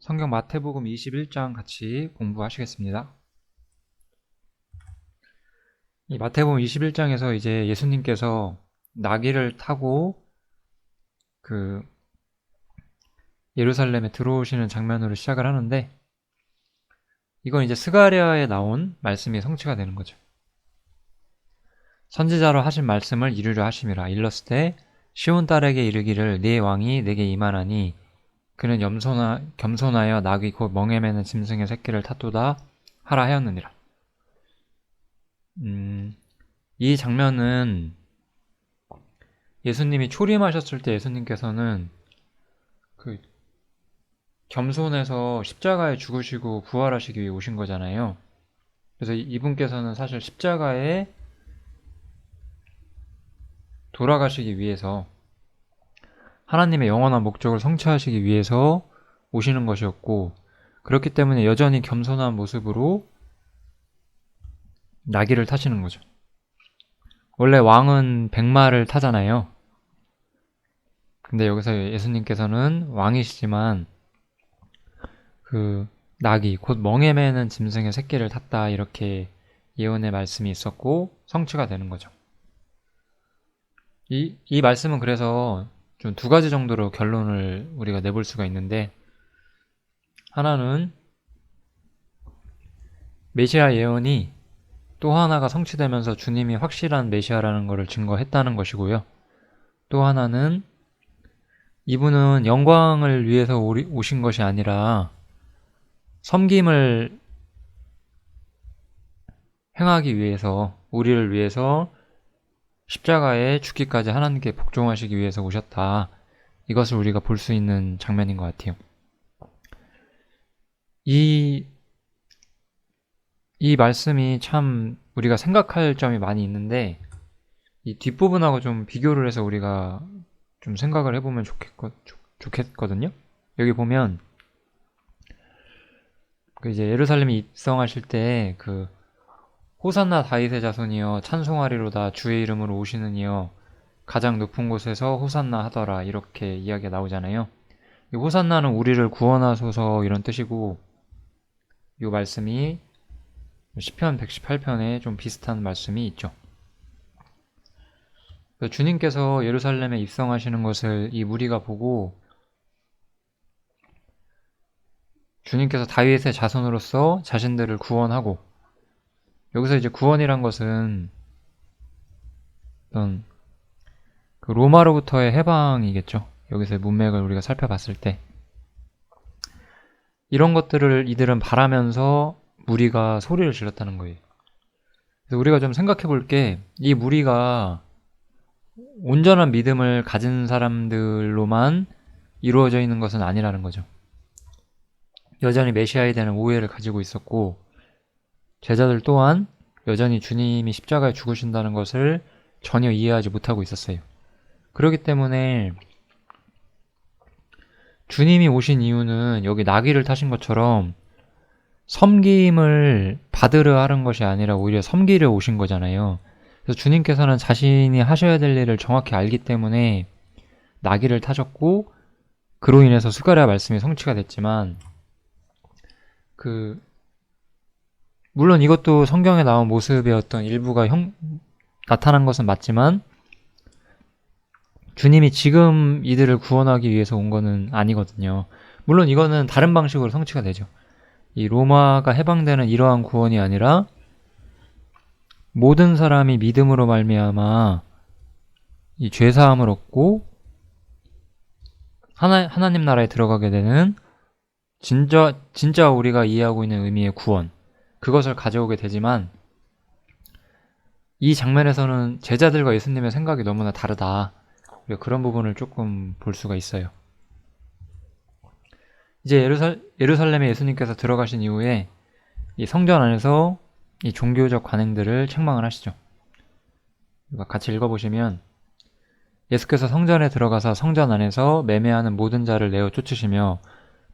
성경 마태복음 21장 같이 공부하시겠습니다. 이 마태복음 21장에서 이제 예수님께서 나귀를 타고 그 예루살렘에 들어오시는 장면으로 시작을 하는데, 이건 이제 스가랴에 나온 말씀이 성취가 되는 거죠. 선지자로 하신 말씀을 이루려 하심이라. 일렀으되 시온 딸에게 이르기를 네 왕이 내게 임하나니 그는 겸손하여 나귀 곧 멍에 매는 짐승의 새끼를 탔도다 하라 하였느니라. 이 장면은 예수님이 초림하셨을 때 예수님께서는 그 겸손해서 십자가에 죽으시고 부활하시기 위해 오신 거잖아요. 그래서 이분께서는 사실 십자가에 돌아가시기 위해서 하나님의 영원한 목적을 성취하시기 위해서 오시는 것이었고, 그렇기 때문에 여전히 겸손한 모습으로 나귀를 타시는 거죠. 원래 왕은 백마를 타잖아요. 근데 여기서 예수님께서는 왕이시지만 그 나귀 곧 멍에 매는 짐승의 새끼를 탔다, 이렇게 예언의 말씀이 있었고 성취가 되는 거죠. 이 말씀은 그래서 좀 두 가지 정도로 결론을 우리가 내볼 수가 있는데, 하나는 메시아 예언이 또 하나가 성취되면서 주님이 확실한 메시아라는 것을 증거했다는 것이고요. 또 하나는 이분은 영광을 위해서 오신 것이 아니라 섬김을 행하기 위해서, 우리를 위해서 십자가에 죽기까지 하나님께 복종하시기 위해서 오셨다. 이것을 우리가 볼 수 있는 장면인 것 같아요. 이 말씀이 참 우리가 생각할 점이 많이 있는데, 이 뒷부분하고 좀 비교를 해서 우리가 좀 생각을 해보면 좋겠거든요. 여기 보면 이제 예루살렘에 입성하실 때 호산나 다윗의 자손이여 찬송하리로다 주의 이름으로 오시는 이여 가장 높은 곳에서 호산나 하더라, 이렇게 이야기가 나오잖아요. 이 호산나는 우리를 구원하소서 이런 뜻이고, 이 말씀이 시편 118편에 좀 비슷한 말씀이 있죠. 주님께서 예루살렘에 입성하시는 것을 이 무리가 보고 주님께서 다윗의 자손으로서 자신들을 구원하고, 여기서 이제 구원이란 것은 어떤 로마로부터의 해방이겠죠. 여기서의 문맥을 우리가 살펴봤을 때 이런 것들을 이들은 바라면서 무리가 소리를 질렀다는 거예요. 그래서 우리가 좀 생각해 볼 게, 이 무리가 온전한 믿음을 가진 사람들로만 이루어져 있는 것은 아니라는 거죠. 여전히 메시아에 대한 오해를 가지고 있었고, 제자들 또한 여전히 주님이 십자가에 죽으신다는 것을 전혀 이해하지 못하고 있었어요. 그렇기 때문에 주님이 오신 이유는 여기 나귀를 타신 것처럼 섬김을 받으려 하는 것이 아니라 오히려 섬기려 오신 거잖아요. 그래서 주님께서는 자신이 하셔야 될 일을 정확히 알기 때문에 나귀를 타셨고, 그로 인해서 스가랴 말씀이 성취가 됐지만, 물론 이것도 성경에 나온 모습의 어떤 일부가 나타난 것은 맞지만, 주님이 지금 이들을 구원하기 위해서 온 거는 아니거든요. 물론 이거는 다른 방식으로 성취가 되죠. 이 로마가 해방되는 이러한 구원이 아니라 모든 사람이 믿음으로 말미암아 이 죄사함을 얻고 하나님 나라에 들어가게 되는 진짜 우리가 이해하고 있는 의미의 구원, 그것을 가져오게 되지만, 이 장면에서는 제자들과 예수님의 생각이 너무나 다르다, 우리가 그런 부분을 조금 볼 수가 있어요. 이제 예루살렘에 예수님께서 들어가신 이후에 이 성전 안에서 이 종교적 관행들을 책망을 하시죠. 같이 읽어보시면, 예수께서 성전에 들어가서 성전 안에서 매매하는 모든 자를 내어 쫓으시며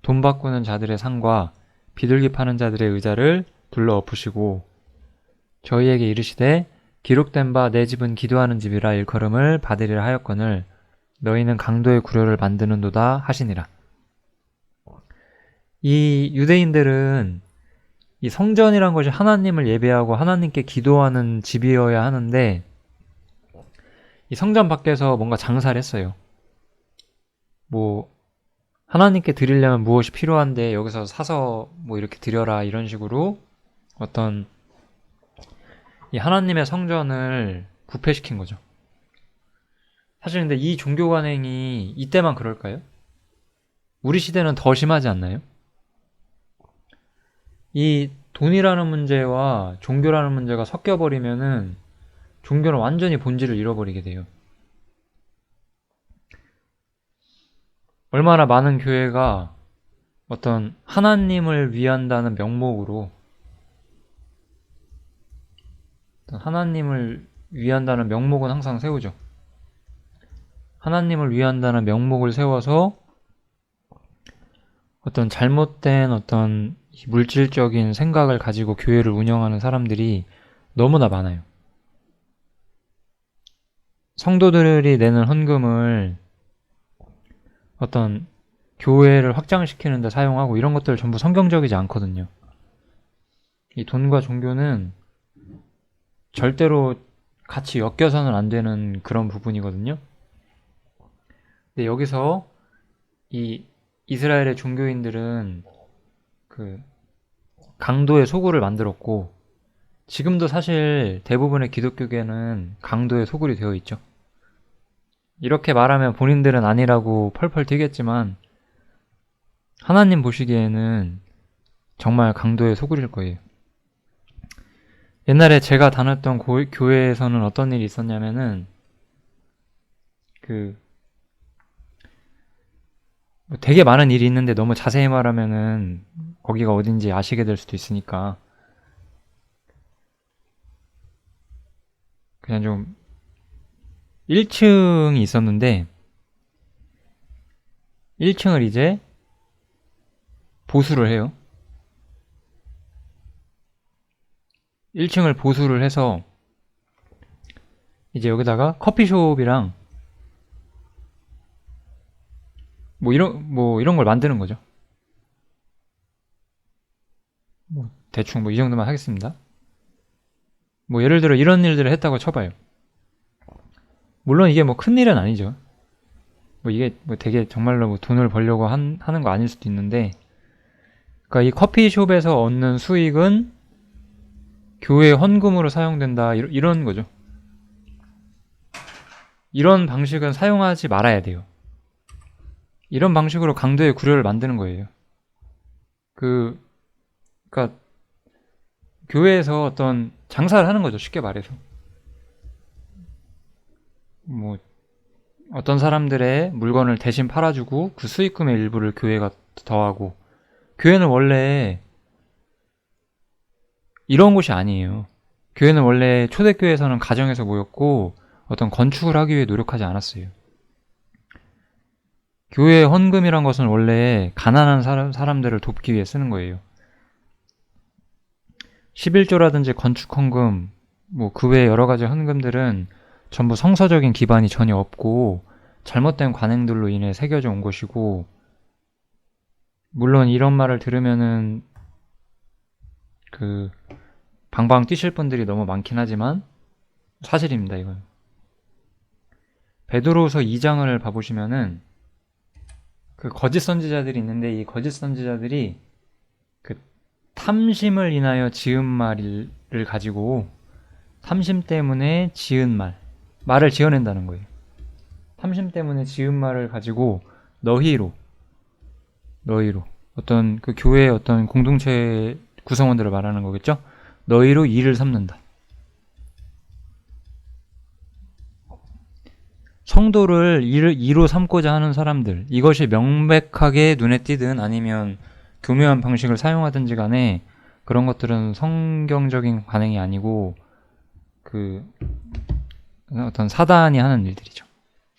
돈 바꾸는 자들의 상과 비둘기 파는 자들의 의자를 둘러 엎으시고 저희에게 이르시되 기록된 바 내 집은 기도하는 집이라 일컬음을 받으리라 하였거늘 너희는 강도의 구려를 만드는도다 하시니라. 이 유대인들은 이 성전이란 것이 하나님을 예배하고 하나님께 기도하는 집이어야 하는데 이 성전 밖에서 뭔가 장사를 했어요. 뭐 하나님께 드리려면 무엇이 필요한데 여기서 사서 뭐 이렇게 드려라 이런 식으로 어떤 이 하나님의 성전을 부패시킨 거죠. 사실 근데 이 종교 관행이 이때만 그럴까요? 우리 시대는 더 심하지 않나요? 이 돈이라는 문제와 종교라는 문제가 섞여버리면은 종교는 완전히 본질을 잃어버리게 돼요. 얼마나 많은 교회가 어떤 하나님을 위한다는 명목으로 하나님을 위한다는 명목은 항상 세우죠. 하나님을 위한다는 명목을 세워서 어떤 잘못된 어떤 물질적인 생각을 가지고 교회를 운영하는 사람들이 너무나 많아요. 성도들이 내는 헌금을 어떤 교회를 확장시키는 데 사용하고 이런 것들 전부 성경적이지 않거든요. 이 돈과 종교는 절대로 같이 엮여서는 안 되는 그런 부분이거든요. 근데 여기서 이 이스라엘의 종교인들은 그 강도의 소굴을 만들었고 지금도 사실 대부분의 기독교계는 강도의 소굴이 되어 있죠. 이렇게 말하면 본인들은 아니라고 펄펄 튀겠지만 하나님 보시기에는 정말 강도의 소굴일 거예요. 옛날에 제가 다녔던 교회에서는 어떤 일이 있었냐면은 뭐 되게 많은 일이 있는데 너무 자세히 말하면은 거기가 어딘지 아시게 될 수도 있으니까 그냥 좀 1층이 있었는데 1층을 이제 보수를 해요. 1층을 보수를 해서 이제 여기다가 커피숍이랑 뭐 이런 걸 만드는 거죠. 뭐 대충 뭐 이 정도만 하겠습니다. 뭐 예를 들어 이런 일들을 했다고 쳐봐요. 물론 이게 뭐 큰 일은 아니죠. 뭐 이게 뭐 되게 정말로 뭐 돈을 벌려고 하는 거 아닐 수도 있는데, 그러니까 이 커피숍에서 얻는 수익은 교회 헌금으로 사용된다 이런 거죠. 이런 방식은 사용하지 말아야 돼요. 이런 방식으로 강도의 구려를 만드는 거예요. 그러니까 교회에서 어떤 장사를 하는 거죠. 쉽게 말해서. 뭐 어떤 사람들의 물건을 대신 팔아주고 그 수익금의 일부를 교회가 더하고, 교회는 원래 이런 곳이 아니에요. 교회는 원래 초대교회에서는 가정에서 모였고 어떤 건축을 하기 위해 노력하지 않았어요. 교회 헌금이란 것은 원래 가난한 사람들을 돕기 위해 쓰는 거예요. 11조라든지 건축 헌금, 뭐 그 외 여러 가지 헌금들은 전부 성서적인 기반이 전혀 없고 잘못된 관행들로 인해 새겨져 온 것이고, 물론 이런 말을 들으면은 방방 뛰실 분들이 너무 많긴 하지만 사실입니다, 이건. 베드로후서 2장을 봐보시면은 거짓 선지자들이 있는데, 이 거짓 선지자들이 탐심을 인하여 지은 말을 가지고 탐심 때문에 지은 말을 지어낸다는 거예요. 탐심 때문에 지은 말을 가지고 너희로 어떤 교회의 어떤 공동체 구성원들을 말하는 거겠죠? 너희로 이를 삼는다. 성도를 이로 삼고자 하는 사람들, 이것이 명백하게 눈에 띄든 아니면 교묘한 방식을 사용하든지 간에 그런 것들은 성경적인 관행이 아니고 어떤 사단이 하는 일들이죠.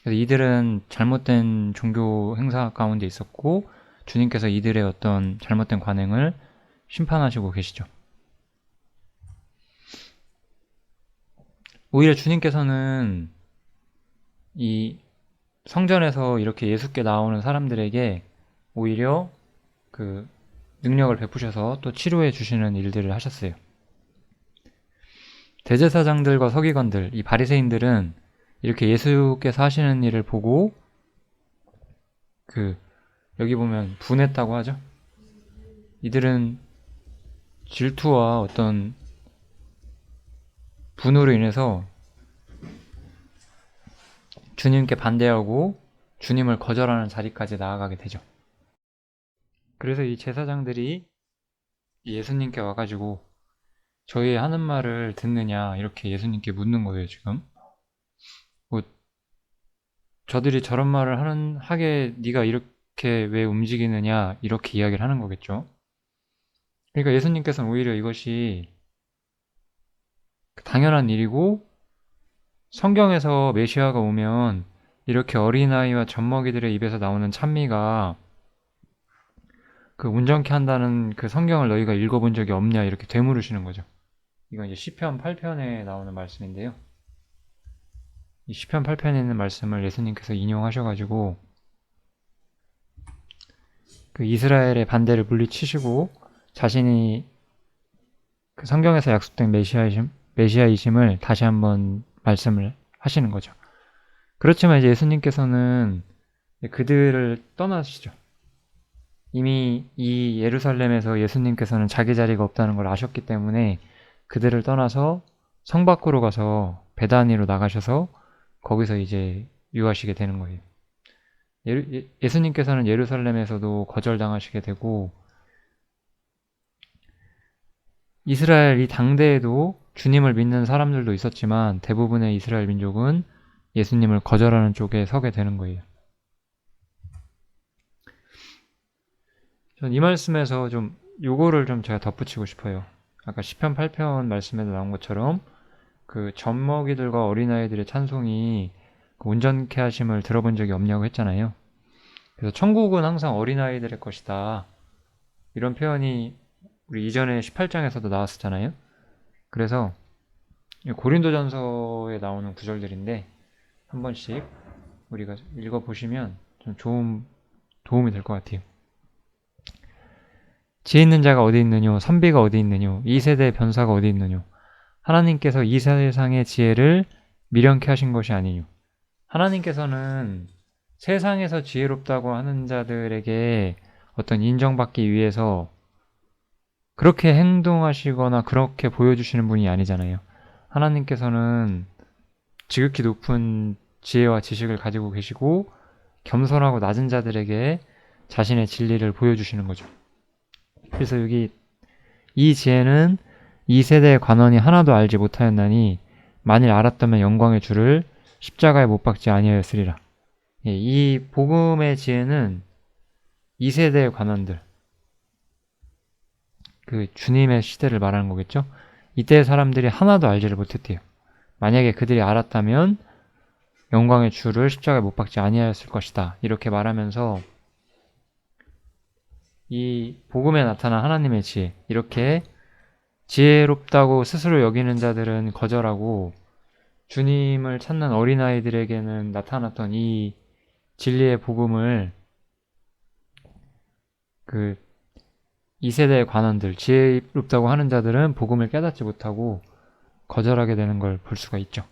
그래서 이들은 잘못된 종교 행사 가운데 있었고 주님께서 이들의 어떤 잘못된 관행을 심판하시고 계시죠. 오히려 주님께서는 이 성전에서 이렇게 예수께 나오는 사람들에게 오히려 능력을 베푸셔서 또 치료해 주시는 일들을 하셨어요. 대제사장들과 서기관들, 이 바리새인들은 이렇게 예수께서 하시는 일을 보고 여기 보면 분했다고 하죠. 이들은 질투와 어떤 분으로 인해서 주님께 반대하고 주님을 거절하는 자리까지 나아가게 되죠. 그래서 이 제사장들이 예수님께 와가지고 저희 하는 말을 듣느냐 이렇게 예수님께 묻는 거예요. 지금 뭐 저들이 저런 말을 하게 네가 이렇게 왜 움직이느냐 이렇게 이야기를 하는 거겠죠. 그러니까 예수님께서는 오히려 이것이 당연한 일이고 성경에서 메시아가 오면 이렇게 어린아이와 젖먹이들의 입에서 나오는 찬미가 온전케 한다는 성경을 너희가 읽어본 적이 없냐 이렇게 되물으시는 거죠. 이건 이제 시편 8편에 나오는 말씀인데요. 이 시편 8편에 있는 말씀을 예수님께서 인용하셔가지고 이스라엘의 반대를 물리치시고 자신이 성경에서 약속된 메시아이심을 다시 한번 말씀을 하시는 거죠. 그렇지만 이제 예수님께서는 그들을 떠나시죠. 이미 이 예루살렘에서 예수님께서는 자기 자리가 없다는 걸 아셨기 때문에 그들을 떠나서 성 밖으로 가서 베다니로 나가셔서 거기서 이제 유하시게 되는 거예요. 예수님께서는 예루살렘에서도 거절당하시게 되고 이스라엘 이 당대에도 주님을 믿는 사람들도 있었지만 대부분의 이스라엘 민족은 예수님을 거절하는 쪽에 서게 되는 거예요. 전 이 말씀에서 요거를 제가 덧붙이고 싶어요. 아까 시편 8편 말씀에도 나온 것처럼 젖먹이들과 어린아이들의 찬송이 온전케 하심을 들어본 적이 없냐고 했잖아요. 그래서 천국은 항상 어린아이들의 것이다. 이런 표현이 우리 이전에 18장에서도 나왔었잖아요. 그래서 고린도전서에 나오는 구절들인데 한 번씩 우리가 읽어보시면 좀 좋은 도움이 될 것 같아요. 지혜 있는 자가 어디 있느뇨? 선비가 어디 있느뇨? 이 세대의 변사가 어디 있느뇨? 하나님께서 이 세상의 지혜를 미련케 하신 것이 아니뇨. 하나님께서는 세상에서 지혜롭다고 하는 자들에게 어떤 인정받기 위해서 그렇게 행동하시거나 그렇게 보여주시는 분이 아니잖아요. 하나님께서는 지극히 높은 지혜와 지식을 가지고 계시고 겸손하고 낮은 자들에게 자신의 진리를 보여주시는 거죠. 그래서 여기 이 지혜는 이 세대의 관원이 하나도 알지 못하였나니 만일 알았다면 영광의 주를 십자가에 못 박지 아니하였으리라. 이 복음의 지혜는 이 세대의 관원들, 주님의 시대를 말하는 거겠죠. 이때의 사람들이 하나도 알지를 못했대요. 만약에 그들이 알았다면 영광의 주를 십자가에 못 박지 아니하였을 것이다. 이렇게 말하면서 이 복음에 나타난 하나님의 지혜, 이렇게 지혜롭다고 스스로 여기는 자들은 거절하고 주님을 찾는 어린아이들에게는 나타났던 이 진리의 복음을 이 세대의 관원들, 지혜롭다고 하는 자들은 복음을 깨닫지 못하고 거절하게 되는 걸 볼 수가 있죠.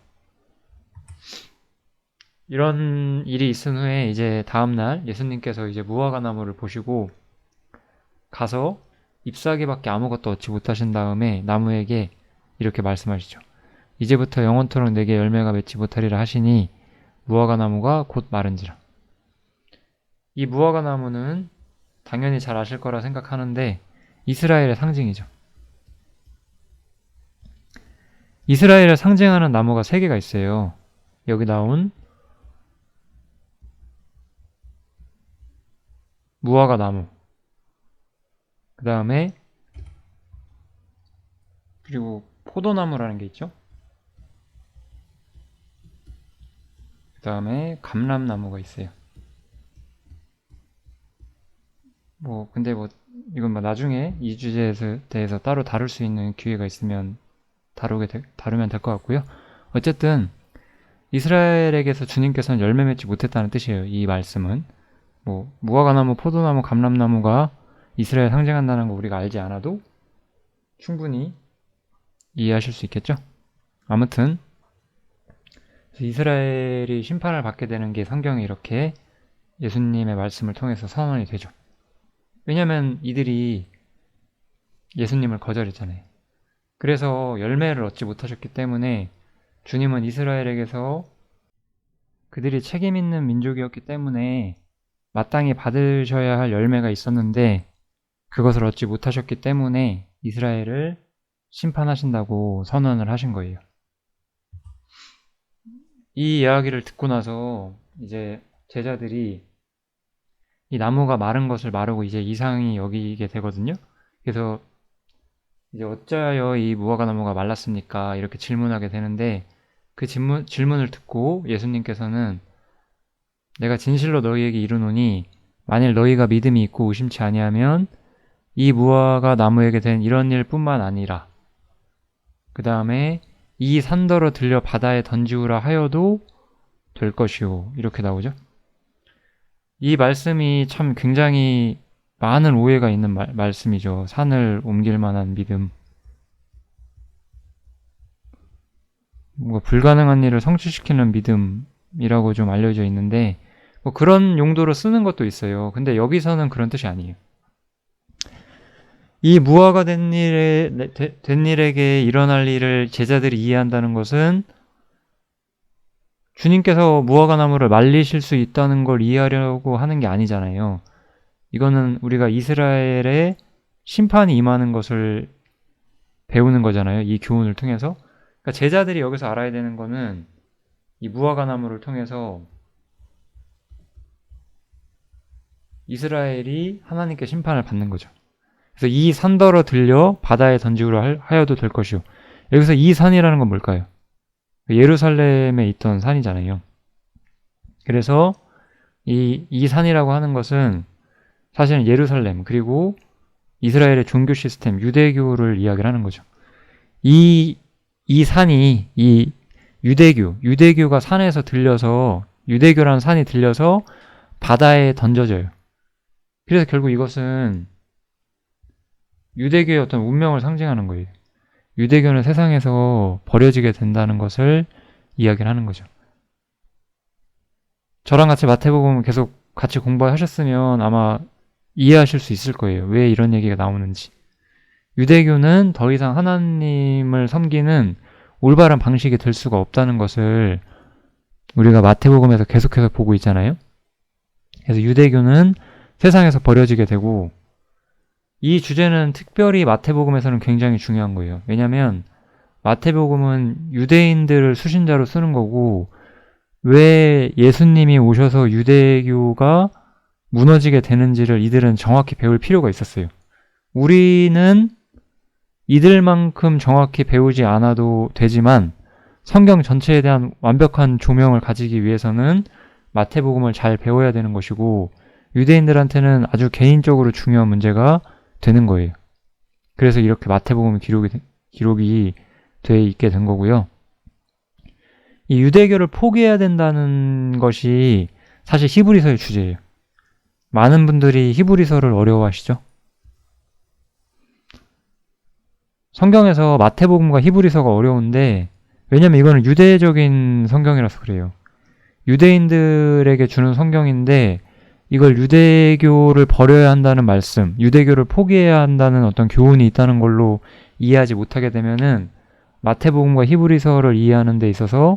이런 일이 있은 후에 이제 다음날 예수님께서 이제 무화과 나무를 보시고 가서 잎사귀밖에 아무것도 얻지 못하신 다음에 나무에게 이렇게 말씀하시죠. 이제부터 영원토록 내게 열매가 맺지 못하리라 하시니 무화과 나무가 곧 마른지라. 이 무화과 나무는 당연히 잘 아실 거라 생각하는데 이스라엘의 상징이죠. 이스라엘을 상징하는 나무가 3개가 있어요. 여기 나온 무화과 나무, 그 다음에 그리고 포도나무라는 게 있죠. 그 다음에 감람나무가 있어요. 근데 이건 나중에 이 주제에 대해서 따로 다룰 수 있는 기회가 있으면 다루면 될 것 같고요. 어쨌든 이스라엘에게서 주님께서는 열매 맺지 못했다는 뜻이에요. 이 말씀은 무화과나무, 포도나무, 감람나무가 이스라엘 상징한다는 거 우리가 알지 않아도 충분히 이해하실 수 있겠죠? 아무튼 이스라엘이 심판을 받게 되는 게 성경에 이렇게 예수님의 말씀을 통해서 선언이 되죠. 왜냐면 이들이 예수님을 거절했잖아요. 그래서 열매를 얻지 못하셨기 때문에 주님은 이스라엘에게서 그들이 책임 있는 민족이었기 때문에 마땅히 받으셔야 할 열매가 있었는데 그것을 얻지 못하셨기 때문에 이스라엘을 심판하신다고 선언을 하신 거예요. 이 이야기를 듣고 나서 이제 제자들이 이 나무가 마른 것을 마르고 이제 이상히 여기게 되거든요. 그래서 이제 어찌하여 이 무화과 나무가 말랐습니까? 이렇게 질문하게 되는데 그 질문을 듣고 예수님께서는 내가 진실로 너희에게 이르노니 만일 너희가 믿음이 있고 의심치 아니하면 이 무화과 나무에게 된 이런 일뿐만 아니라 그 다음에 이 산더러 들려 바다에 던지우라 하여도 될 것이오. 이렇게 나오죠. 이 말씀이 참 굉장히 많은 오해가 있는 말씀이죠. 산을 옮길 만한 믿음. 뭔가 불가능한 일을 성취시키는 믿음이라고 좀 알려져 있는데 뭐 그런 용도로 쓰는 것도 있어요. 근데 여기서는 그런 뜻이 아니에요. 이 무화가 된 일에게 일어날 일을 제자들이 이해한다는 것은 주님께서 무화과 나무를 말리실 수 있다는 걸 이해하려고 하는 게 아니잖아요. 이거는 우리가 이스라엘의 심판이 임하는 것을 배우는 거잖아요. 이 교훈을 통해서. 그러니까 제자들이 여기서 알아야 되는 거는 이 무화과 나무를 통해서 이스라엘이 하나님께 심판을 받는 거죠. 그래서 이 산더러 들려 바다에 던지우라 하여도 될 것이요. 여기서 이 산이라는 건 뭘까요? 예루살렘에 있던 산이잖아요. 그래서 이 산이라고 하는 것은 사실은 예루살렘 그리고 이스라엘의 종교 시스템 유대교를 이야기를 하는 거죠. 이 산이 이 유대교가 산에서 들려서 유대교라는 산이 들려서 바다에 던져져요. 그래서 결국 이것은 유대교의 어떤 운명을 상징하는 거예요. 유대교는 세상에서 버려지게 된다는 것을 이야기를 하는 거죠. 저랑 같이 마태복음 계속 같이 공부하셨으면 아마 이해하실 수 있을 거예요. 왜 이런 얘기가 나오는지. 유대교는 더 이상 하나님을 섬기는 올바른 방식이 될 수가 없다는 것을 우리가 마태복음에서 계속해서 보고 있잖아요. 그래서 유대교는 세상에서 버려지게 되고 이 주제는 특별히 마태복음에서는 굉장히 중요한 거예요. 왜냐하면 마태복음은 유대인들을 수신자로 쓰는 거고 왜 예수님이 오셔서 유대교가 무너지게 되는지를 이들은 정확히 배울 필요가 있었어요. 우리는 이들만큼 정확히 배우지 않아도 되지만 성경 전체에 대한 완벽한 조명을 가지기 위해서는 마태복음을 잘 배워야 되는 것이고 유대인들한테는 아주 개인적으로 중요한 문제가 되는 거예요. 그래서 이렇게 마태복음 기록이 돼 있게 된 거고요. 이 유대교를 포기해야 된다는 것이 사실 히브리서의 주제예요. 많은 분들이 히브리서를 어려워하시죠? 성경에서 마태복음과 히브리서가 어려운데 왜냐면 이거는 유대적인 성경이라서 그래요. 유대인들에게 주는 성경인데 이걸 유대교를 버려야 한다는 말씀, 유대교를 포기해야 한다는 어떤 교훈이 있다는 걸로 이해하지 못하게 되면은 마태복음과 히브리서를 이해하는 데 있어서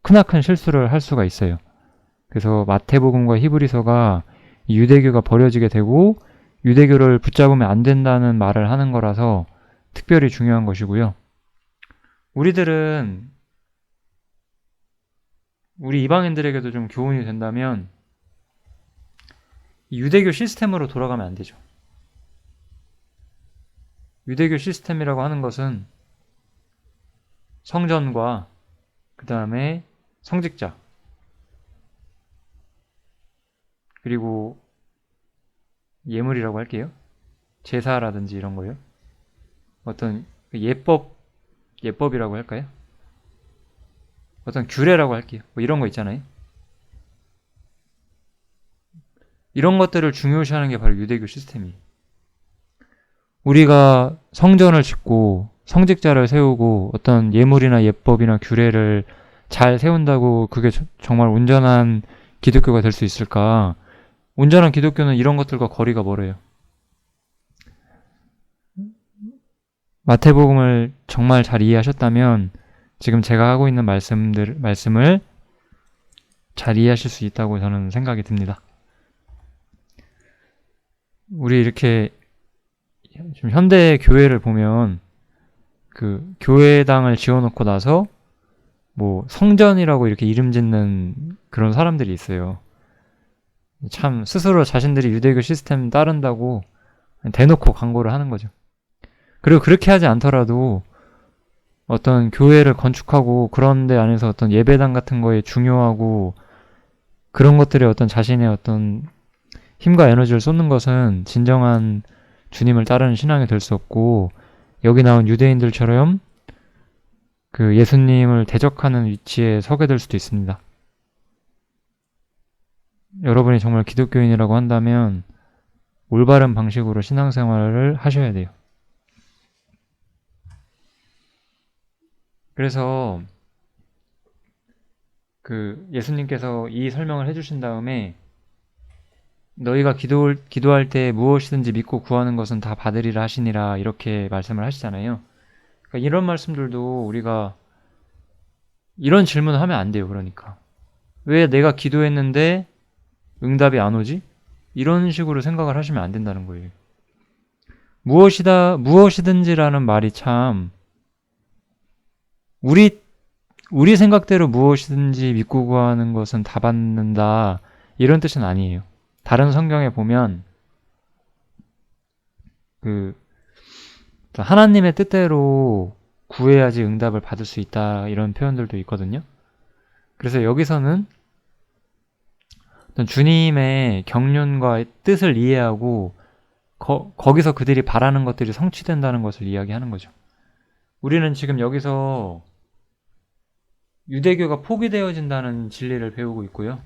크나큰 실수를 할 수가 있어요. 그래서 마태복음과 히브리서가 유대교가 버려지게 되고 유대교를 붙잡으면 안 된다는 말을 하는 거라서 특별히 중요한 것이고요. 우리 이방인들에게도 좀 교훈이 된다면 유대교 시스템으로 돌아가면 안 되죠. 유대교 시스템이라고 하는 것은 성전과 그 다음에 성직자 그리고 예물이라고 할게요. 제사라든지 이런 거요. 어떤 예법이라고 할까요? 어떤 규례라고 할게요. 뭐 이런 거 있잖아요. 이런 것들을 중요시하는 게 바로 유대교 시스템이에요. 우리가 성전을 짓고 성직자를 세우고 어떤 예물이나 예법이나 규례를 잘 세운다고 그게 정말 온전한 기독교가 될 수 있을까? 온전한 기독교는 이런 것들과 거리가 멀어요. 마태복음을 정말 잘 이해하셨다면 지금 제가 하고 있는 말씀을 잘 이해하실 수 있다고 저는 생각이 듭니다. 우리 이렇게 좀 현대 교회를 보면 그 교회당을 지어놓고 나서 뭐 성전이라고 이렇게 이름 짓는 그런 사람들이 있어요. 참 스스로 자신들이 유대교 시스템 따른다고 대놓고 광고를 하는 거죠. 그리고 그렇게 하지 않더라도 어떤 교회를 건축하고 그런 데 안에서 어떤 예배당 같은 거에 중요하고 그런 것들에 어떤 자신의 어떤 힘과 에너지를 쏟는 것은 진정한 주님을 따르는 신앙이 될 수 없고, 여기 나온 유대인들처럼 그 예수님을 대적하는 위치에 서게 될 수도 있습니다. 여러분이 정말 기독교인이라고 한다면 올바른 방식으로 신앙생활을 하셔야 돼요. 그래서 그 예수님께서 이 설명을 해주신 다음에 너희가 기도할 때 무엇이든지 믿고 구하는 것은 다 받으리라 하시니라 이렇게 말씀을 하시잖아요. 그러니까 이런 말씀들도 우리가 이런 질문을 하면 안 돼요. 그러니까 왜 내가 기도했는데 응답이 안 오지? 이런 식으로 생각을 하시면 안 된다는 거예요. 무엇이든지라는 말이 참 우리 생각대로 무엇이든지 믿고 구하는 것은 다 받는다 이런 뜻은 아니에요. 다른 성경에 보면 그 하나님의 뜻대로 구해야지 응답을 받을 수 있다 이런 표현들도 있거든요. 그래서 여기서는 어떤 주님의 경륜과 뜻을 이해하고 거기서 그들이 바라는 것들이 성취된다는 것을 이야기하는 거죠. 우리는 지금 여기서 유대교가 포기되어진다는 진리를 배우고 있고요.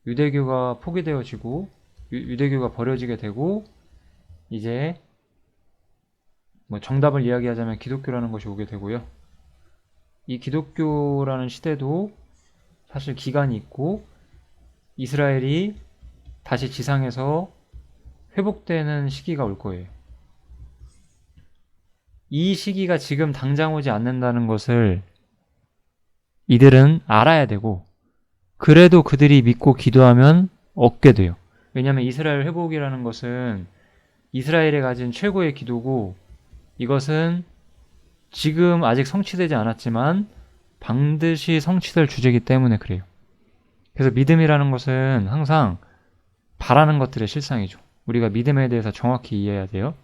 유대교가 포기되어지고 유대교가 버려지게 되고 이제 뭐 정답을 이야기하자면 기독교라는 것이 오게 되고요. 이 기독교라는 시대도 사실 기간이 있고 이스라엘이 다시 지상에서 회복되는 시기가 올 거예요. 이 시기가 지금 당장 오지 않는다는 것을 이들은 알아야 되고 그래도 그들이 믿고 기도하면 얻게 돼요. 왜냐하면 이스라엘 회복이라는 것은 이스라엘이 가진 최고의 기도고 이것은 지금 아직 성취되지 않았지만 반드시 성취될 주제이기 때문에 그래요. 그래서 믿음이라는 것은 항상 바라는 것들의 실상이죠. 우리가 믿음에 대해서 정확히 이해해야 돼요.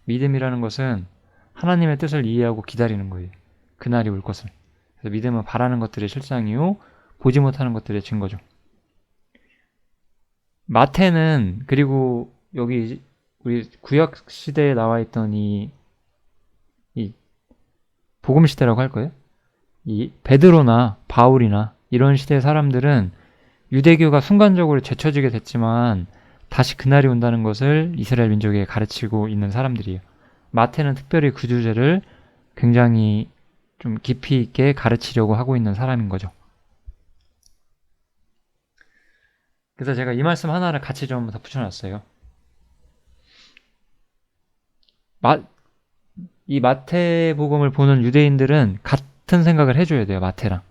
믿음이라는 것은 하나님의 뜻을 이해하고 기다리는 거예요. 그날이 올 것을. 그래서 믿음은 바라는 것들의 실상이요 보지 못하는 것들의 증거죠. 마태는 그리고 여기 우리 구약 시대에 나와 있던 이 복음 시대라고 할 거예요. 이 베드로나 바울이나 이런 시대의 사람들은 유대교가 순간적으로 제쳐지게 됐지만 다시 그날이 온다는 것을 이스라엘 민족에게 가르치고 있는 사람들이에요. 마태는 특별히 그 주제를 굉장히 좀 깊이 있게 가르치려고 하고 있는 사람인 거죠. 그래서 제가 이 말씀 하나를 같이 좀 덧붙여놨어요. 이 마태복음을 보는 유대인들은 같은 생각을 해줘야 돼요. 마태랑.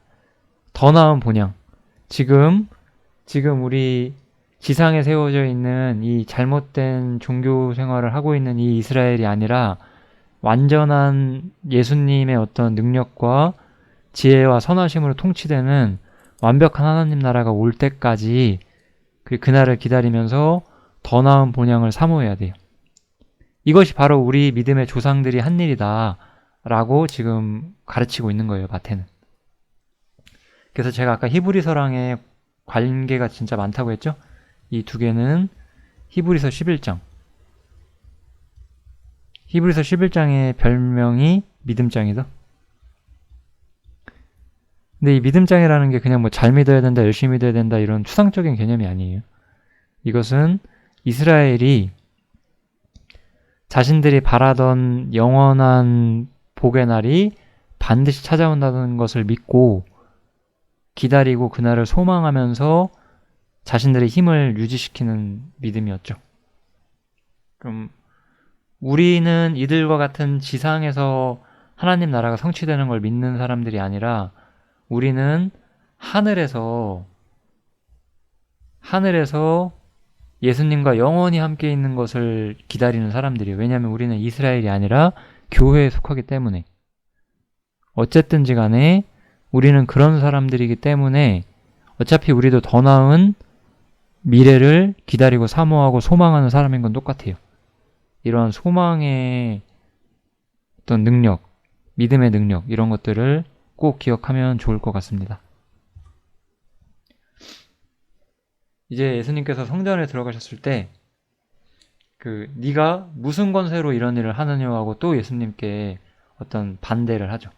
더 나은 본향. 지금 우리 지상에 세워져 있는 이 잘못된 종교 생활을 하고 있는 이 이스라엘이 아니라 완전한 예수님의 어떤 능력과 지혜와 선하심으로 통치되는 완벽한 하나님 나라가 올 때까지 그날을 기다리면서 더 나은 본향을 사모해야 돼요. 이것이 바로 우리 믿음의 조상들이 한 일이다 라고 지금 가르치고 있는 거예요. 마태는. 그래서 제가 아까 히브리서랑의 관계가 진짜 많다고 했죠. 이 두 개는 히브리서 11장. 히브리서 11장의 별명이 믿음장이다. 근데 이 믿음장이라는 게 그냥 뭐 잘 믿어야 된다, 열심히 믿어야 된다 이런 추상적인 개념이 아니에요. 이것은 이스라엘이 자신들이 바라던 영원한 복의 날이 반드시 찾아온다는 것을 믿고 기다리고 그날을 소망하면서 자신들의 힘을 유지시키는 믿음이었죠. 그럼 우리는 이들과 같은 지상에서 하나님 나라가 성취되는 걸 믿는 사람들이 아니라 우리는 하늘에서 예수님과 영원히 함께 있는 것을 기다리는 사람들이에요. 왜냐하면 우리는 이스라엘이 아니라 교회에 속하기 때문에. 어쨌든지 간에 우리는 그런 사람들이기 때문에 어차피 우리도 더 나은 미래를 기다리고 사모하고 소망하는 사람인 건 똑같아요. 이러한 소망의 어떤 능력, 믿음의 능력, 이런 것들을 꼭 기억하면 좋을 것 같습니다. 이제 예수님께서 성전에 들어가셨을 때 네가 무슨 권세로 이런 일을 하느냐고 또 예수님께 어떤 반대를 하죠.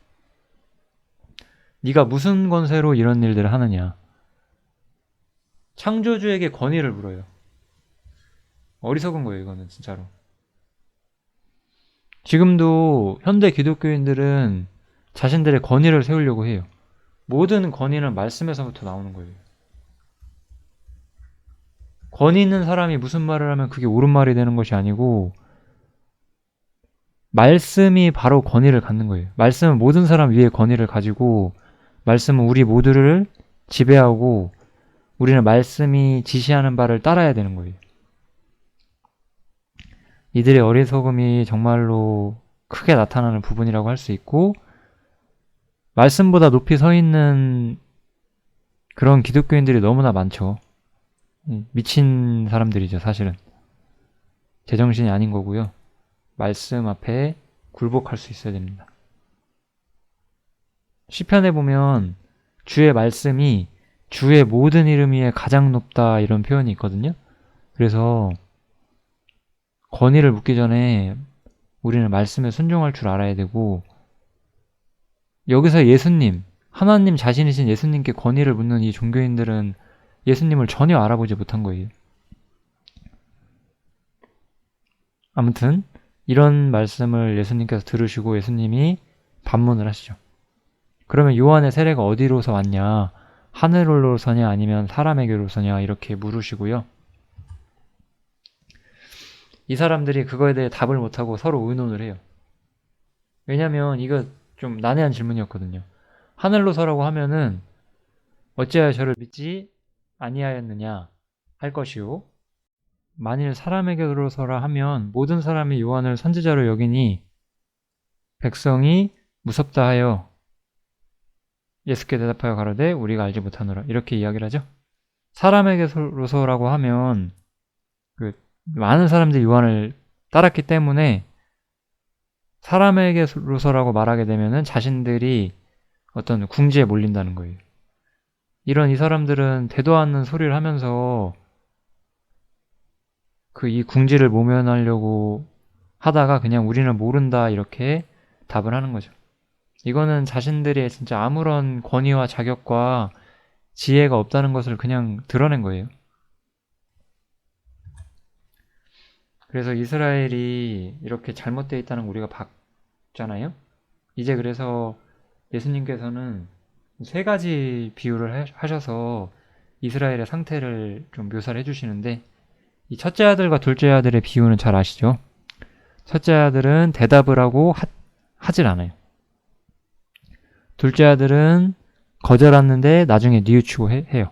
네가 무슨 권세로 이런 일들을 하느냐. 창조주에게 권위를 물어요. 어리석은 거예요, 이거는 진짜로. 지금도 현대 기독교인들은 자신들의 권위를 세우려고 해요. 모든 권위는 말씀에서부터 나오는 거예요. 권위 있는 사람이 무슨 말을 하면 그게 옳은 말이 되는 것이 아니고 말씀이 바로 권위를 갖는 거예요. 말씀은 모든 사람 위에 권위를 가지고 말씀은 우리 모두를 지배하고 우리는 말씀이 지시하는 바를 따라야 되는 거예요. 이들의 어리석음이 정말로 크게 나타나는 부분이라고 할 수 있고 말씀보다 높이 서 있는 그런 기독교인들이 너무나 많죠. 미친 사람들이죠, 사실은. 제정신이 아닌 거고요. 말씀 앞에 굴복할 수 있어야 됩니다. 시편에 보면 주의 말씀이 주의 모든 이름 위에 가장 높다 이런 표현이 있거든요. 그래서 권위를 묻기 전에 우리는 말씀에 순종할 줄 알아야 되고 여기서 예수님, 하나님 자신이신 예수님께 권위를 묻는 이 종교인들은 예수님을 전혀 알아보지 못한 거예요. 아무튼 이런 말씀을 예수님께서 들으시고 예수님이 반문을 하시죠. 그러면 요한의 세례가 어디로서 왔냐? 하늘로서냐 아니면 사람에게로서냐 이렇게 물으시고요. 이 사람들이 그거에 대해 답을 못하고 서로 의논을 해요. 왜냐면 이거 좀 난해한 질문이었거든요. 하늘로서라고 하면은 어찌하여 저를 믿지 아니하였느냐 할 것이요. 만일 사람에게로서라 하면 모든 사람이 요한을 선지자로 여기니 백성이 무섭다 하여 예수께 대답하여 가로되 우리가 알지 못하노라 이렇게 이야기를 하죠. 사람에게로서라고 하면 많은 사람들이 요한을 따랐기 때문에 사람에게로서라고 말하게 되면은 자신들이 어떤 궁지에 몰린다는 거예요. 이런 이 사람들은 되도 않는 소리를 하면서 이 궁지를 모면하려고 하다가 그냥 우리는 모른다 이렇게 답을 하는 거죠. 이거는 자신들의 진짜 아무런 권위와 자격과 지혜가 없다는 것을 그냥 드러낸 거예요. 그래서 이스라엘이 이렇게 잘못되어 있다는 걸 우리가 봤잖아요. 이제 그래서 예수님께서는 3가지 비유를 하셔서 이스라엘의 상태를 좀 묘사를 해주시는데 이 첫째 아들과 둘째 아들의 비유는 잘 아시죠? 첫째 아들은 대답을 하고 하질 않아요. 둘째 아들은 거절하는데 나중에 뉘우치고 해요.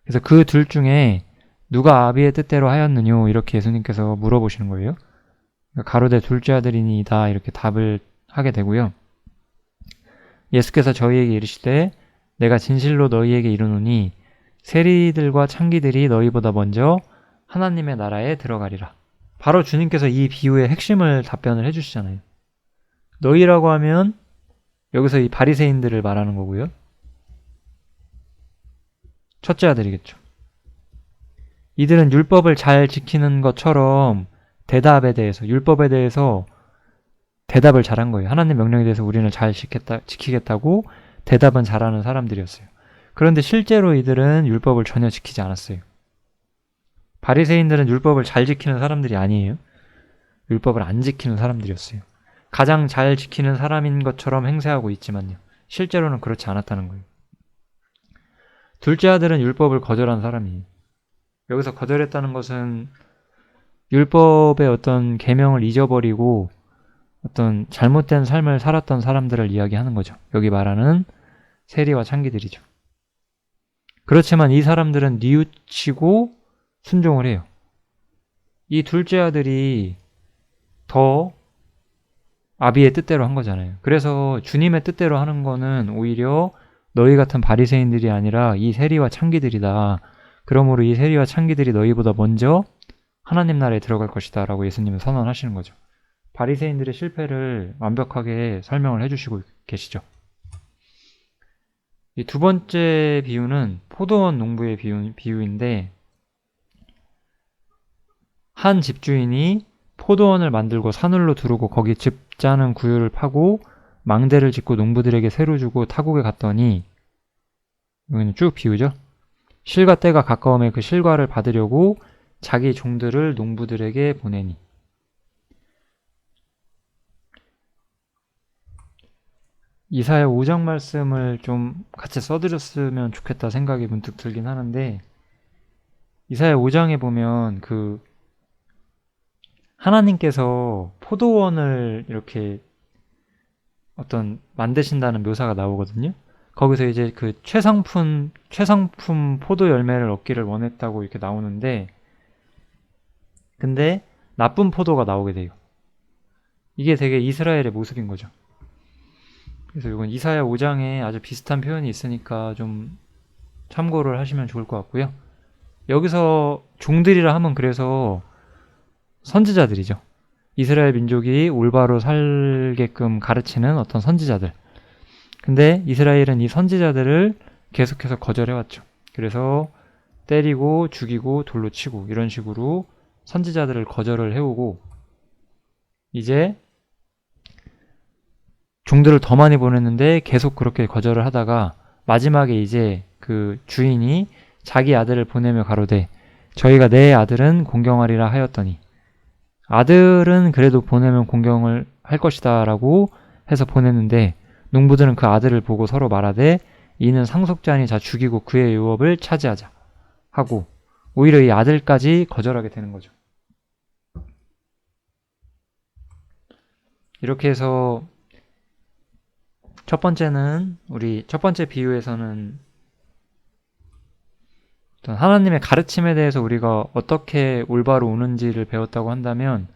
그래서 그 둘 중에 누가 아비의 뜻대로 하였느뇨 이렇게 예수님께서 물어보시는 거예요. 가로되 둘째 아들이니이다 이렇게 답을 하게 되고요. 예수께서 저희에게 이르시되 내가 진실로 너희에게 이르노니 세리들과 창기들이 너희보다 먼저 하나님의 나라에 들어가리라. 바로 주님께서 이 비유의 핵심을 답변을 해주시잖아요. 너희라고 하면 여기서 이 바리새인들을 말하는 거고요. 첫째 아들이겠죠. 이들은 율법을 잘 지키는 것처럼 율법에 대해서 대답을 잘한 거예요. 하나님 명령에 대해서 우리는 잘 지키겠다고 대답은 잘하는 사람들이었어요. 그런데 실제로 이들은 율법을 전혀 지키지 않았어요. 바리새인들은 율법을 잘 지키는 사람들이 아니에요. 율법을 안 지키는 사람들이었어요. 가장 잘 지키는 사람인 것처럼 행세하고 있지만요. 실제로는 그렇지 않았다는 거예요. 둘째 아들은 율법을 거절한 사람이에요. 여기서 거절했다는 것은 율법의 어떤 계명을 잊어버리고 어떤 잘못된 삶을 살았던 사람들을 이야기하는 거죠. 여기 말하는 세리와 창기들이죠. 그렇지만 이 사람들은 뉘우치고 순종을 해요. 이 둘째 아들이 더 아비의 뜻대로 한 거잖아요. 그래서 주님의 뜻대로 하는 거는 오히려 너희 같은 바리새인들이 아니라 이 세리와 창기들이다. 그러므로 이 세리와 창기들이 너희보다 먼저 하나님 나라에 들어갈 것이다 라고 예수님은 선언하시는 거죠. 바리새인들의 실패를 완벽하게 설명을 해주시고 계시죠. 이 두 번째 비유는 포도원 농부의 비유인데, 한 집주인이 포도원을 만들고 사늘로 두르고 거기 집 짜는 구유를 파고 망대를 짓고 농부들에게 새로 주고 타국에 갔더니, 여기는 쭉 비유죠. 실과 때가 가까움에 그 실과를 받으려고 자기 종들을 농부들에게 보내니. 이사야 5장 말씀을 좀 같이 써드렸으면 좋겠다 생각이 문득 들긴 하는데, 이사야 5장에 보면 하나님께서 포도원을 이렇게 어떤 만드신다는 묘사가 나오거든요. 거기서 이제 그 최상품 포도 열매를 얻기를 원했다고 이렇게 나오는데, 근데 나쁜 포도가 나오게 돼요. 이게 되게 이스라엘의 모습인 거죠. 그래서 이건 이사야 5장에 아주 비슷한 표현이 있으니까 좀 참고를 하시면 좋을 것 같고요. 여기서 종들이라 하면 그래서 선지자들이죠. 이스라엘 민족이 올바로 살게끔 가르치는 어떤 선지자들. 근데 이스라엘은 이 선지자들을 계속해서 거절해왔죠. 그래서 때리고 죽이고 돌로 치고 이런 식으로 선지자들을 거절을 해오고, 이제 종들을 더 많이 보냈는데 계속 그렇게 거절을 하다가 마지막에 이제 그 주인이 자기 아들을 보내며 가로되 저희가 내 아들은 공경하리라 하였더니, 아들은 그래도 보내면 공경을 할 것이다 라고 해서 보냈는데, 농부들은 그 아들을 보고 서로 말하되 이는 상속자니 자 죽이고 그의 유업을 차지하자 하고 오히려 이 아들까지 거절하게 되는 거죠. 이렇게 해서 첫 번째는, 우리 첫 번째 비유에서는 어떤 하나님의 가르침에 대해서 우리가 어떻게 올바로 오는지를 배웠다고 한다면,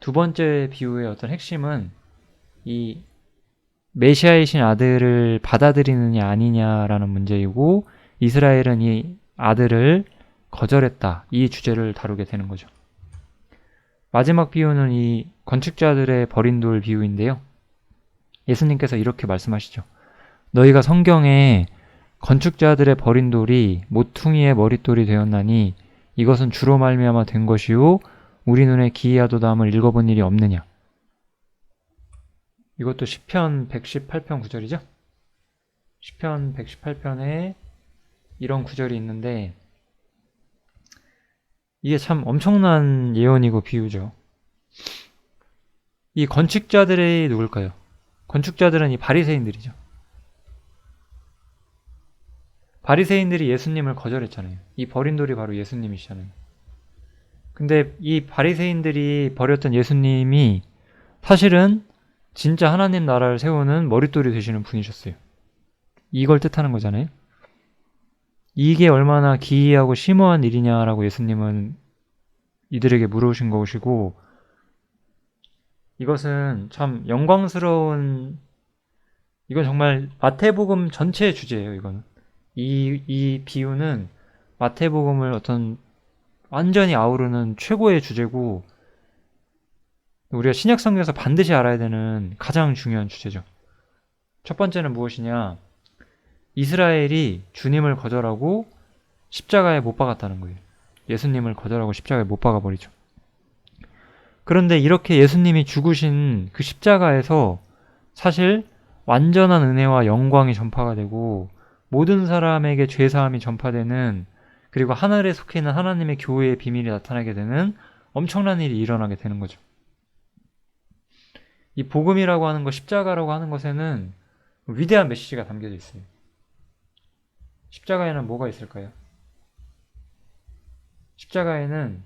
두 번째 비유의 어떤 핵심은 이 메시아이신 아들을 받아들이느냐 아니냐라는 문제이고, 이스라엘은 이 아들을 거절했다, 이 주제를 다루게 되는 거죠. 마지막 비유는 이 건축자들의 버린 돌 비유인데요. 예수님께서 이렇게 말씀하시죠. 너희가 성경에 건축자들의 버린 돌이 모퉁이의 머릿돌이 되었나니 이것은 주로 말미암아 된 것이요 우리 눈에 기이하도다함을 읽어본 일이 없느냐. 이것도 시편 118편 구절이죠. 시편 118편에 이런 구절이 있는데, 이게 참 엄청난 예언이고 비유죠. 이 건축자들이 누굴까요? 건축자들은 이 바리새인들이죠. 바리새인들이 예수님을 거절했잖아요. 이 버린 돌이 바로 예수님이시잖아요. 근데 이 바리새인들이 버렸던 예수님이 사실은 진짜 하나님 나라를 세우는 머릿돌이 되시는 분이셨어요. 이걸 뜻하는 거잖아요. 이게 얼마나 기이하고 심오한 일이냐라고 예수님은 이들에게 물으신 것이고, 이것은 참 영광스러운, 이건 정말 마태복음 전체의 주제예요. 이거는 이 비유는 마태복음을 어떤 완전히 아우르는 최고의 주제고, 우리가 신약 성경에서 반드시 알아야 되는 가장 중요한 주제죠. 첫 번째는 무엇이냐? 이스라엘이 주님을 거절하고 십자가에 못 박았다는 거예요. 예수님을 거절하고 십자가에 못 박아버리죠. 그런데 이렇게 예수님이 죽으신 그 십자가에서 사실 완전한 은혜와 영광이 전파가 되고 모든 사람에게 죄사함이 전파되는 그리고 하늘에 속해 있는 하나님의 교회의 비밀이 나타나게 되는 엄청난 일이 일어나게 되는 거죠. 이 복음이라고 하는 것, 십자가라고 하는 것에는 위대한 메시지가 담겨져 있어요. 십자가에는 뭐가 있을까요? 십자가에는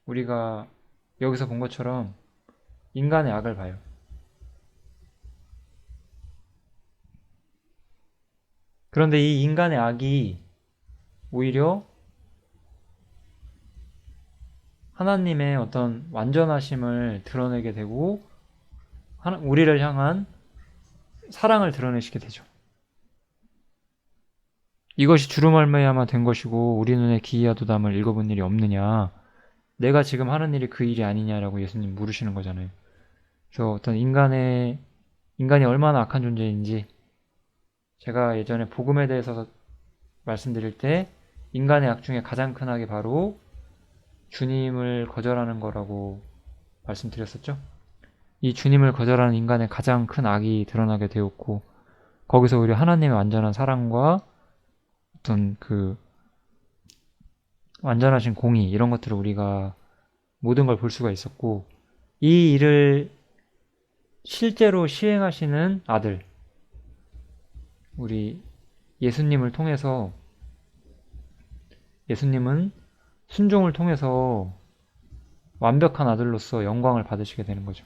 우리가 여기서 본 것처럼 인간의 악을 봐요. 그런데 이 인간의 악이 오히려 하나님의 어떤 완전하심을 드러내게 되고 우리를 향한 사랑을 드러내시게 되죠. 이것이 주로 말미암아 된 것이고 우리 눈에 기이하도담을 읽어본 일이 없느냐, 내가 지금 하는 일이 그 일이 아니냐라고 예수님 물으시는 거잖아요. 그래서 어떤 인간이 얼마나 악한 존재인지, 제가 예전에 복음에 대해서 말씀드릴 때 인간의 악 중에 가장 큰 악이 바로 주님을 거절하는 거라고 말씀드렸었죠. 이 주님을 거절하는 인간의 가장 큰 악이 드러나게 되었고, 거기서 우리 하나님의 완전한 사랑과 어떤 그 완전하신 공의, 이런 것들을 우리가 모든 걸 볼 수가 있었고, 이 일을 실제로 시행하시는 아들, 우리 예수님을 통해서, 예수님은 순종을 통해서 완벽한 아들로서 영광을 받으시게 되는 거죠.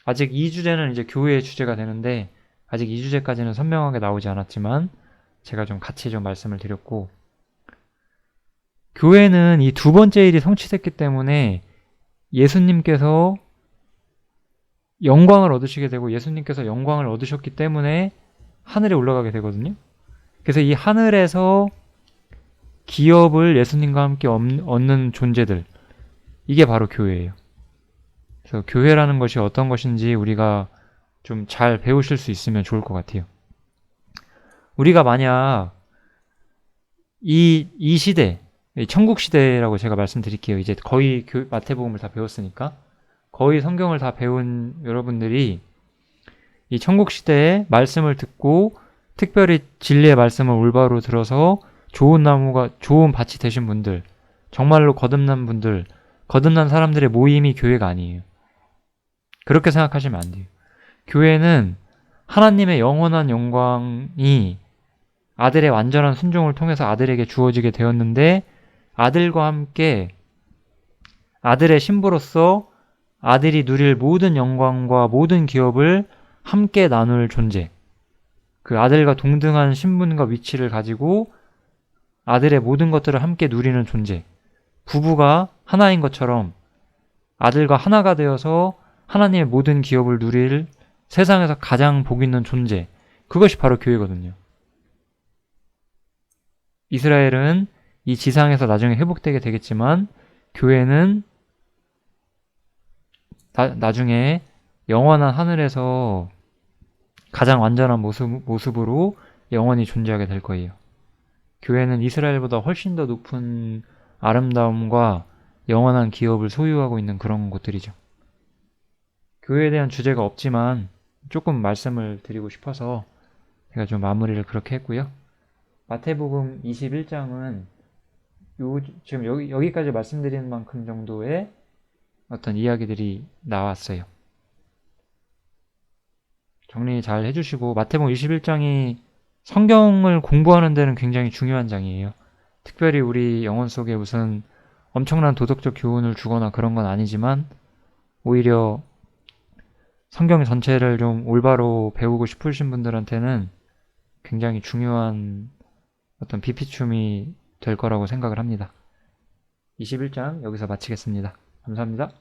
아직 이 주제는 이제 교회의 주제가 되는데, 아직 이 주제까지는 선명하게 나오지 않았지만 제가 좀 같이 좀 말씀을 드렸고, 교회는 이 두 번째 일이 성취됐기 때문에 예수님께서 영광을 얻으시게 되고, 예수님께서 영광을 얻으셨기 때문에 하늘에 올라가게 되거든요. 그래서 이 하늘에서 기업을 예수님과 함께 얻는 존재들, 이게 바로 교회예요. 그래서 교회라는 것이 어떤 것인지 우리가 좀 잘 배우실 수 있으면 좋을 것 같아요. 우리가 만약 이 시대, 천국 시대라고 제가 말씀드릴게요. 이제 거의 마태복음을 다 배웠으니까, 거의 성경을 다 배운 여러분들이 이 천국 시대의 말씀을 듣고 특별히 진리의 말씀을 올바로 들어서 좋은 밭이 되신 분들, 정말로 거듭난 분들, 거듭난 사람들의 모임이 교회가 아니에요. 그렇게 생각하시면 안 돼요. 교회는 하나님의 영원한 영광이 아들의 완전한 순종을 통해서 아들에게 주어지게 되었는데, 아들과 함께 아들의 신부로서 아들이 누릴 모든 영광과 모든 기업을 함께 나눌 존재, 그 아들과 동등한 신분과 위치를 가지고 아들의 모든 것들을 함께 누리는 존재, 부부가 하나인 것처럼 아들과 하나가 되어서 하나님의 모든 기업을 누릴 세상에서 가장 복 있는 존재, 그것이 바로 교회거든요. 이스라엘은 이 지상에서 나중에 회복되게 되겠지만, 교회는 나중에 영원한 하늘에서 가장 완전한 모습으로 영원히 존재하게 될 거예요. 교회는 이스라엘보다 훨씬 더 높은 아름다움과 영원한 기업을 소유하고 있는 그런 곳들이죠. 교회에 대한 주제가 없지만 조금 말씀을 드리고 싶어서 제가 좀 마무리를 그렇게 했고요. 마태복음 21장은 지금 여기까지 말씀드리는 만큼 정도의 어떤 이야기들이 나왔어요. 정리 잘 해주시고, 마태복음 21장이 성경을 공부하는 데는 굉장히 중요한 장이에요. 특별히 우리 영혼 속에 무슨 엄청난 도덕적 교훈을 주거나 그런 건 아니지만, 오히려 성경 전체를 좀 올바로 배우고 싶으신 분들한테는 굉장히 중요한 어떤 비피춤이 될 거라고 생각을 합니다. 21장 여기서 마치겠습니다. 감사합니다.